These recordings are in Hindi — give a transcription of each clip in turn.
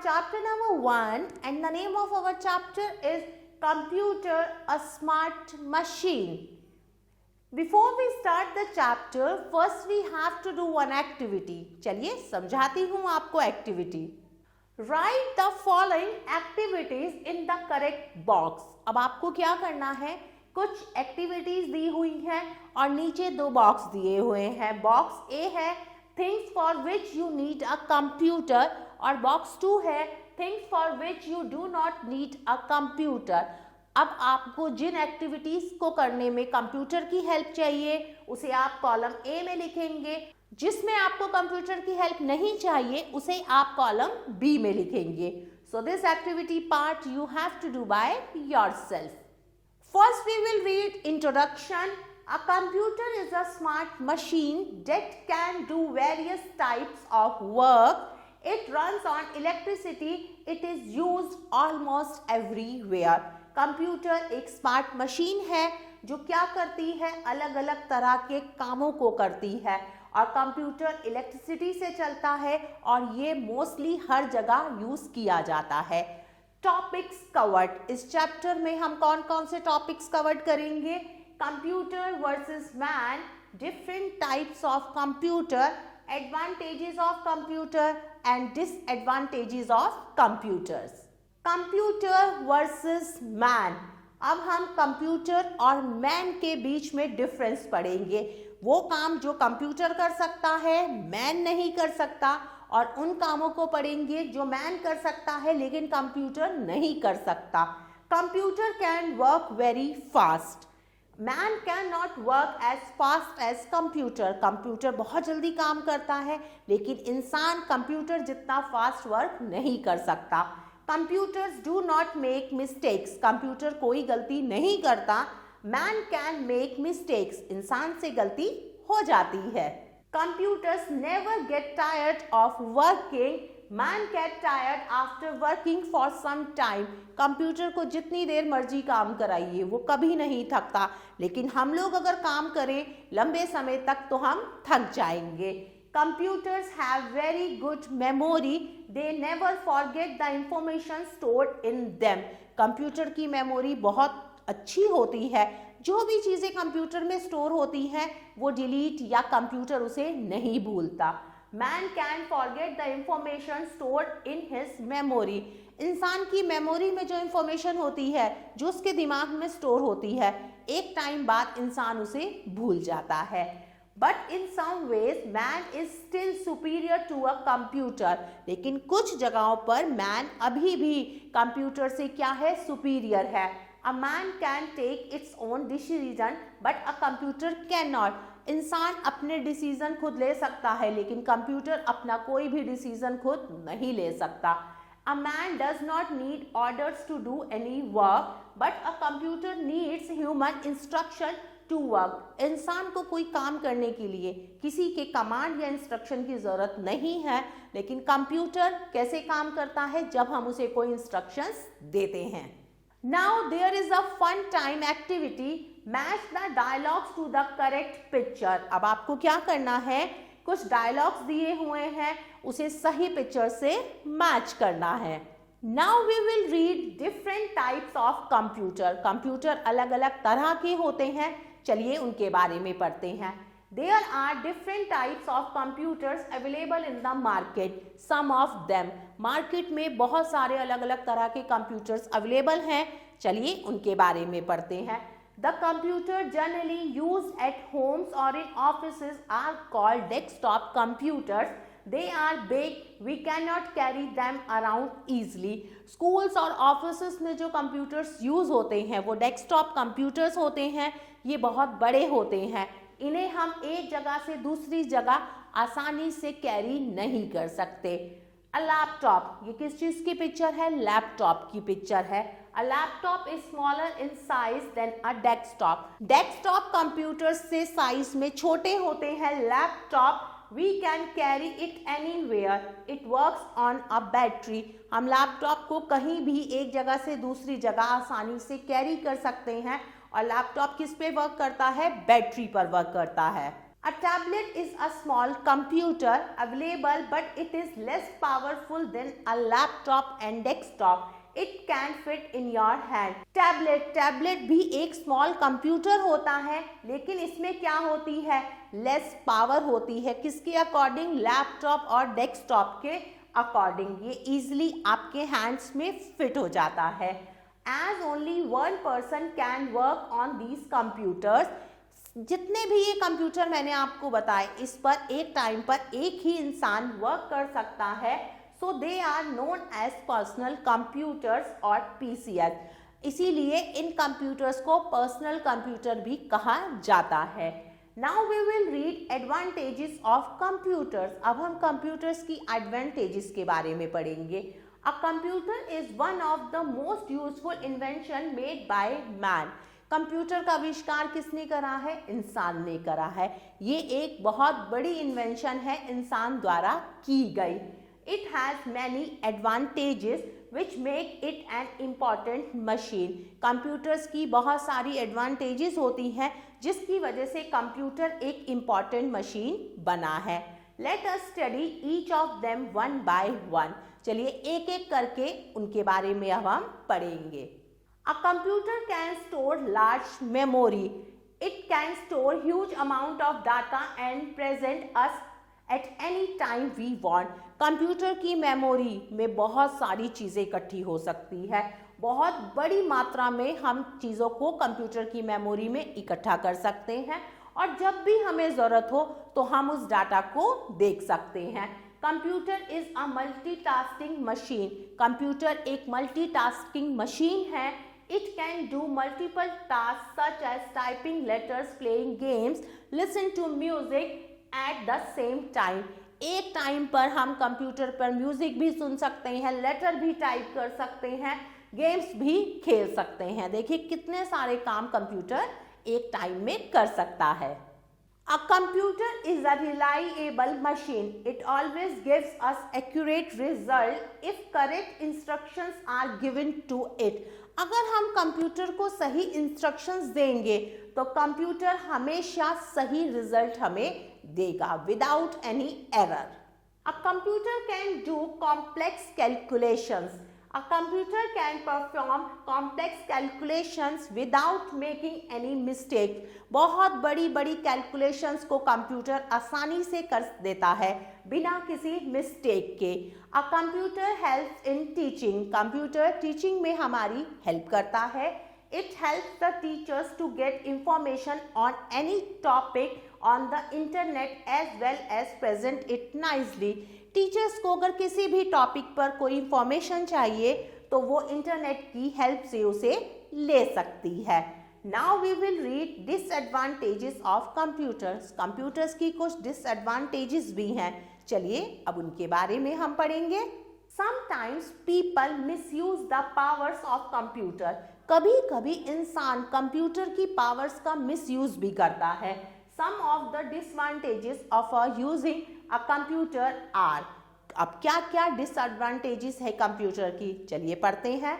chapter number 1 and the name of our chapter is Computer, a Smart Machine. Before we start the chapter, first we have to do one activity. चलिए समझाती हूँ आपको activity. Write the following activities in the correct box. अब आपको क्या करना है, कुछ activities दी हुई हैं और नीचे दो box दिए हुए हैं. Box A है things for which you need a computer और box 2 है things for which you do not need a computer. अब आपको जिन एक्टिविटीज को करने में कंप्यूटर की हेल्प चाहिए उसे आप कॉलम ए में लिखेंगे, जिसमें आपको कंप्यूटर की हेल्प नहीं चाहिए उसे आप कॉलम बी में लिखेंगे. So this activity part you have to do by yourself. First we will read introduction. A computer is a smart machine that can do various types of work. It runs on electricity. It is used almost everywhere. Computer एक स्मार्ट मशीन है जो क्या करती है, अलग अलग तरह के कामों को करती है और कंप्यूटर इलेक्ट्रिसिटी से चलता है और ये मोस्टली हर जगह यूज किया जाता है. Topics covered. इस चैप्टर में हम कौन कौन से टॉपिक्स कवर्ड करेंगे? Computer versus man, different types of computer, advantages of computer and disadvantages of computers. Computer versus man. अब हम कंप्यूटर और मैन के बीच में डिफरेंस पढ़ेंगे. वो काम जो कंप्यूटर कर सकता है मैन नहीं कर सकता और उन कामों को पढ़ेंगे जो मैन कर सकता है लेकिन कंप्यूटर नहीं कर सकता. Computer can work very fast. Man cannot work as fast as computer. Computer बहुत जल्दी काम करता है लेकिन इंसान कंप्यूटर जितना फास्ट वर्क नहीं कर सकता. Computers do not make mistakes. Computer कोई गलती नहीं करता. Man can make mistakes. इंसान से गलती हो जाती है. Computers never get tired of working. Man get tired after working for some time. Computer को जितनी देर मर्जी काम कराइए वो कभी नहीं थकता, लेकिन हम लोग अगर काम करें लंबे समय तक तो हम थक जाएंगे. Computers have very good memory. They never forget the information stored in them. Computer की मेमोरी बहुत अच्छी होती है. जो भी चीज़ें कंप्यूटर में स्टोर होती हैं वो डिलीट या कंप्यूटर उसे नहीं भूलता. Man can forget the information stored in his memory. इंसान की मेमोरी में जो इंफॉर्मेशन होती है, जो उसके दिमाग में स्टोर होती है, एक टाइम बाद इंसान उसे भूल जाता है. But in some ways man is still superior to a computer. लेकिन कुछ जगहों पर मैन अभी भी कंप्यूटर से क्या है, सुपीरियर है. A man can take its own decision but a computer cannot. इंसान अपने डिसीजन खुद ले सकता है लेकिन कंप्यूटर अपना कोई भी डिसीजन खुद नहीं ले सकता. A man does not need orders to do any work but a computer needs human instruction to work. इंसान को कोई काम करने के लिए किसी के कमांड या इंस्ट्रक्शन की जरूरत नहीं है, लेकिन कंप्यूटर कैसे काम करता है, जब हम उसे कोई इंस्ट्रक्शंस देते हैं. Now there is a fun time activity. Match the dialogues to the correct picture. अब आपको क्या करना है, कुछ डायलॉग्स दिए हुए हैं उसे सही पिक्चर से मैच करना है. Now we will read different types of computer. Computer अलग अलग तरह के होते हैं, चलिए उनके बारे में पढ़ते हैं. There are different types of computers available in the market. Some of them. Market में बहुत सारे अलग अलग तरह के कंप्यूटर्स अवेलेबल हैं, चलिए उनके बारे में पढ़ते हैं. The computer generally used at homes or in offices are called desktop computers. They are big. We cannot carry them around easily. Schools और offices में जो कंप्यूटर्स यूज होते हैं वो डेस्कटॉप कंप्यूटर्स होते हैं. ये बहुत बड़े होते हैं. इन्हें हम एक जगह से दूसरी जगह आसानी से कैरी नहीं कर सकते. A laptop. ये किस चीज की पिक्चर है? लैपटॉप की पिक्चर है. A laptop is smaller in size than a desktop. Desktop computers से साइज में छोटे होते हैं. Laptop we can carry it anywhere. It works on a battery. हम लैपटॉप को कहीं भी एक जगह से दूसरी जगह आसानी से कैरी कर सकते हैं और लैपटॉप किस पे वर्क करता है? बैटरी पर वर्क करता है. A tablet is a small computer available, but it is less powerful than a laptop and desktop. It can fit in your hand. Tablet भी एक स्मॉल कंप्यूटर होता है, लेकिन इसमें क्या होती है, लेस पावर होती है. किसके अकॉर्डिंग, लैपटॉप और डेस्कटॉप के अकॉर्डिंग. ये इजीली आपके हैंड्स में फिट हो जाता है. As only one person can work on these computers. जितने भी ये कंप्यूटर मैंने आपको बताए, इस पर एक टाइम पर एक ही इंसान वर्क कर सकता है. So they are known as personal computers और PCs. इसीलिए इन कंप्यूटर्स को पर्सनल कंप्यूटर भी कहा जाता है. Now we will read advantages of computers. अब हम कंप्यूटर्स की एडवांटेजेस के बारे में पढ़ेंगे. A computer is one of the most useful invention made by man. Computer का आविष्कार किसने करा है, इंसान ने करा है. ये एक बहुत बड़ी इन्वेंशन है, इंसान द्वारा की गई. It has many advantages which make it an important machine. Computers की बहुत सारी एडवांटेजेस होती हैं जिसकी वजह से कंप्यूटर एक इम्पॉर्टेंट मशीन बना है. Let us study each of them one by one. चलिए एक एक करके उनके बारे में अब हम पढ़ेंगे. A computer can store large memory. It can store huge amount of data and present us at any time we want. Computer की मेमोरी में बहुत सारी चीज़ें इकट्ठी हो सकती है. बहुत बड़ी मात्रा में हम चीज़ों को कंप्यूटर की मेमोरी में इकट्ठा कर सकते हैं और जब भी हमें ज़रूरत हो तो हम उस डाटा को देख सकते हैं. Computer is a multitasking machine. Computer एक मल्टीटास्किंग मशीन है. It can do multiple tasks such as typing letters, playing games, listen to music at the same time. एक टाइम पर हम कंप्यूटर पर म्यूजिक भी सुन सकते हैं, लेटर भी टाइप कर सकते हैं, गेम्स भी खेल सकते हैं. देखिए कितने सारे काम कंप्यूटर एक टाइम में कर सकता है. A computer is a reliable machine. It always gives us accurate result if correct instructions are given to it. अगर हम कंप्यूटर को सही इंस्ट्रक्शंस देंगे तो कंप्यूटर हमेशा सही रिजल्ट हमें देगा without any error. A computer can do complex calculations. A computer can perform complex calculations without making any mistake. बहुत बड़ी बड़ी कैलकुलेशंस को कंप्यूटर आसानी से कर देता है बिना किसी मिस्टेक के. A computer helps in teaching. Computer teaching में हमारी हेल्प करता है. It helps the teachers to get information on any topic on the internet as well as present it nicely. Teachers को अगर किसी भी टॉपिक पर कोई इंफॉर्मेशन चाहिए तो वो इंटरनेट की हेल्प से उसे ले सकती है. Now we will read disadvantages of computers. Computers की कुछ डिसएडवांटेजेस भी हैं. चलिए अब उनके बारे में हम पढ़ेंगे. Sometimes people misuse the powers of computer. कभी कभी इंसान कंप्यूटर की पावर्स का मिसयूज भी करता है. Some of the disadvantages of using a computer are. अब क्या क्या डिसएडवांटेजेस है कंप्यूटर की, चलिए पढ़ते हैं.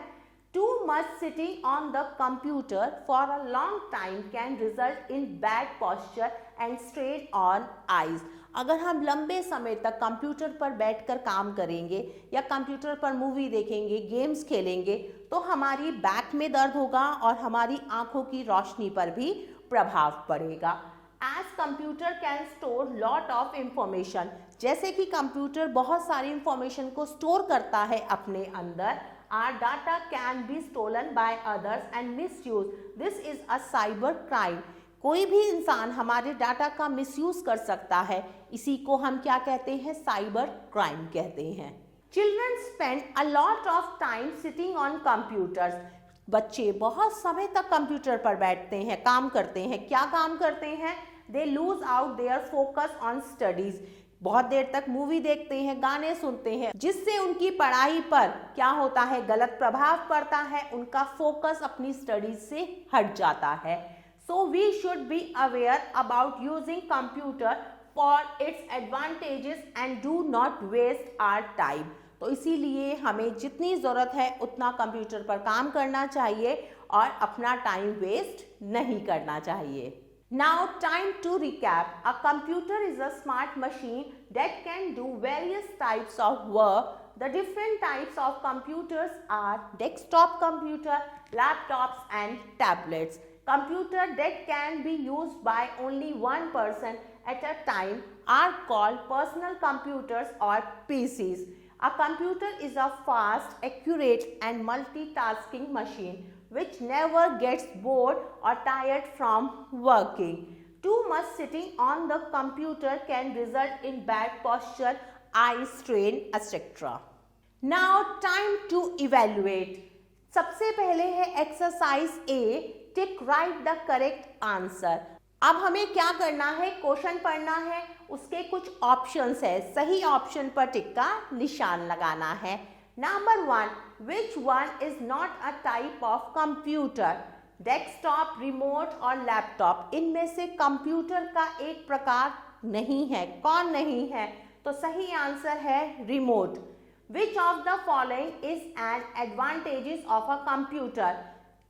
Too much sitting on the computer for a long time can result in bad posture and strain on eyes. अगर हम लंबे समय तक कंप्यूटर पर बैठकर काम करेंगे या कंप्यूटर पर मूवी देखेंगे, गेम्स खेलेंगे तो हमारी बैक में दर्द होगा और हमारी आंखों की रोशनी पर भी प्रभाव पड़ेगा. As computer can store lot of information. जैसे कि कंप्यूटर बहुत सारी इंफॉर्मेशन को स्टोर करता है अपने अंदर. Our data can be stolen by others and misused. This is a cyber crime. कोई भी इंसान हमारे डाटा का मिसयूज कर सकता है. इसी को हम क्या कहते हैं, साइबर क्राइम कहते हैं. Children spend a lot of time sitting on computers. बच्चे बहुत समय तक कंप्यूटर पर बैठते हैं, काम करते हैं. क्या काम करते हैं, they lose out their focus on studies. बहुत देर तक मूवी देखते हैं, गाने सुनते हैं, जिससे उनकी पढ़ाई पर क्या होता है, गलत प्रभाव पड़ता है. उनका फोकस अपनी स्टडीज से हट जाता है. So we should be aware about using computer for its advantages and do not waste our time. तो इसीलिए हमें जितनी ज़रूरत है उतना कंप्यूटर पर काम करना चाहिए और अपना टाइम वेस्ट नहीं करना चाहिए. Now time to recap. A computer is a smart machine that can do various types of work. The different types of computers are desktop computer, laptops and tablets. Computer that can be used by only one person at a time are called personal computers or PCs. A computer is a fast, accurate and multitasking machine which never gets bored or tired from working. Too much sitting on the computer can result in bad posture, eye strain, etc. Now time to evaluate. सबसे पहले है exercise A, tick right the correct answer. अब हमें क्या करना है, क्वेश्चन पढ़ना है, उसके कुछ ऑप्शंस है, सही ऑप्शन पर टिक का निशान लगाना है। Number 1, which one is not a type of computer? Desktop, remote और लैपटॉप, इनमें से कंप्यूटर का एक प्रकार नहीं है। कौन नहीं है? तो सही आंसर है remote. Which of the following is an advantages of a computer?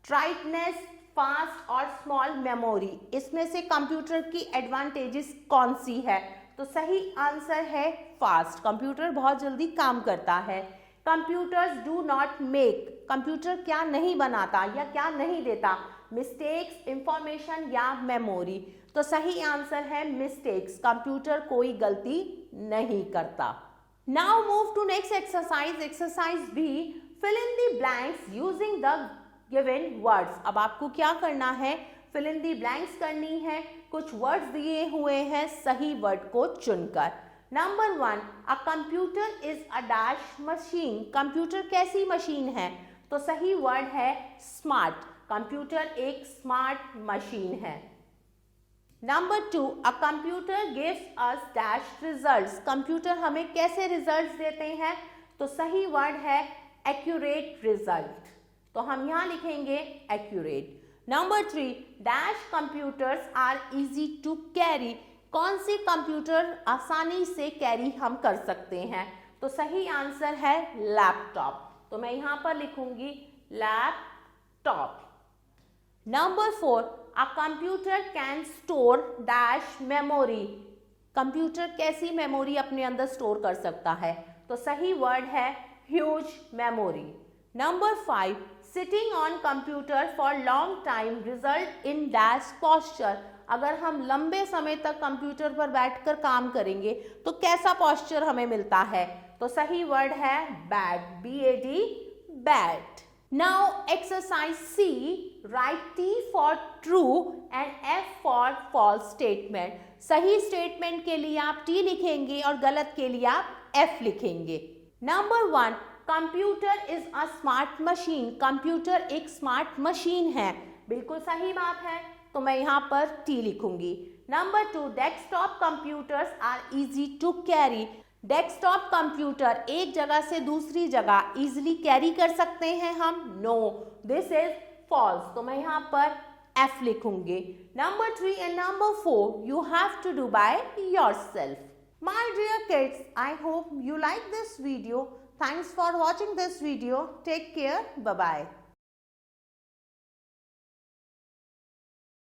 Brightness, fast और स्मॉल मेमोरी, इसमें से कंप्यूटर की एडवांटेजेस कौन सी है? तो सही आंसर है फास्ट, कंप्यूटर बहुत जल्दी काम करता है। Computers do not make, computer क्या नहीं बनाता या क्या नहीं देता? मिस्टेक्स, इंफॉर्मेशन या मेमोरी। तो सही आंसर है मिस्टेक्स, कंप्यूटर कोई गलती नहीं करता। Now move to next exercise, exercise B, fill in the blanks using the given words. अब आपको क्या करना है, फिल इन दी ब्लैंक्स करनी है, कुछ वर्ड्स दिए हुए हैं, सही वर्ड को चुनकर। Number 1, a computer is a dash machine, computer कैसी मशीन है? तो सही वर्ड है स्मार्ट, कंप्यूटर एक स्मार्ट मशीन है। Number 2, a computer gives us dash results, computer हमें कैसे रिजल्ट्स देते हैं? तो सही वर्ड है एक्यूरेट रिजल्ट, तो हम यहां लिखेंगे accurate. Number 3, dash computers are easy to carry, कौन सी कंप्यूटर आसानी से कैरी हम कर सकते हैं? तो सही आंसर है लैपटॉप, तो मैं यहां पर लिखूंगी laptop. Number 4, a computer can store dash memory, computer कैसी मेमोरी अपने अंदर स्टोर कर सकता है? तो सही वर्ड है huge memory. Number 5, sitting on computer for long time result in dash posture, अगर हम लंबे समय तक कंप्यूटर पर बैठकर काम करेंगे तो कैसा पॉस्चर हमें मिलता है? तो सही वर्ड है bad, BAD, bad. Now exercise C, write T for true and F for false statement. सही स्टेटमेंट के लिए आप T लिखेंगे और गलत के लिए आप F लिखेंगे। Number 1, computer is a smart machine, computer एक स्मार्ट मशीन है, बिल्कुल सही बात है, तो मैं यहाँ पर T लिखूंगी। Number 2, desktop computers are easy to carry, desktop computer एक जगह से दूसरी जगह इजीली कैरी कर सकते हैं हम? नो, दिस इज फॉल्स, तो मैं यहाँ पर F लिखूंगी। Number 3 and number 4 you have to do by yourself. My dear kids, I hope you like this video. Thanks for watching this video. Take care. Bye-bye.